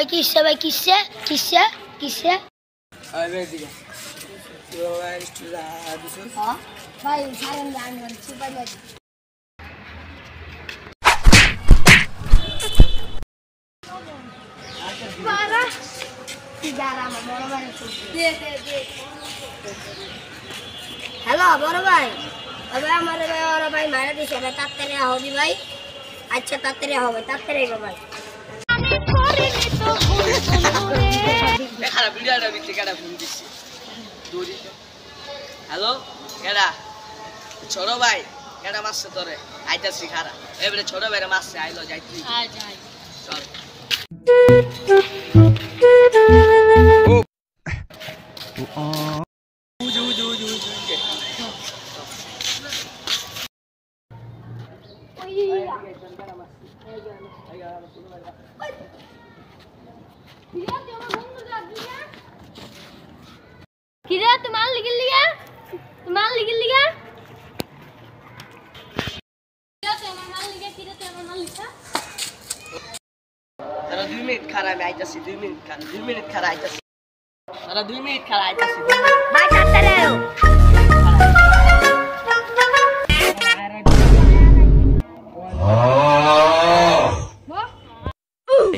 किससे भाई किससे किससे किससे भाई सारे जानवर सुपर में बारा जारा में बड़ भाई दे हेलो बड़ भाई अबे हमारे भाई और भाई मारे दिसे बे तात्तरे होबी भाई अच्छा तात्तरे होबे तात्तरे गो भाई খারাপ ভিডিওটা বিতে কাটা ফোন দিছি দৌড়ি হ্যালো কেডা ছোট ভাই কেডা মারছে তোরে আইতাছি খারা এবারে ছোট ভাইরে মারছে আইলো যাইতি আয় যাই চল किरे तुम्हारे लिख लिया तुम्हारे लिख लिया किरे तुम्हारे लिखा किरे तुम्हारे लिखा তারা 2 মিনিট খারা আমি আইতাছি 2 মিনিট খারা আইতাছি তারা 2 মিনিট খারা আইতাছি भाई जाते रहे हो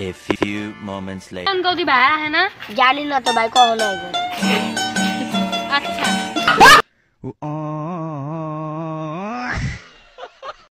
A few moments later. उनको दी भाया है ना जानी ना तो भाई कौन है अच्छा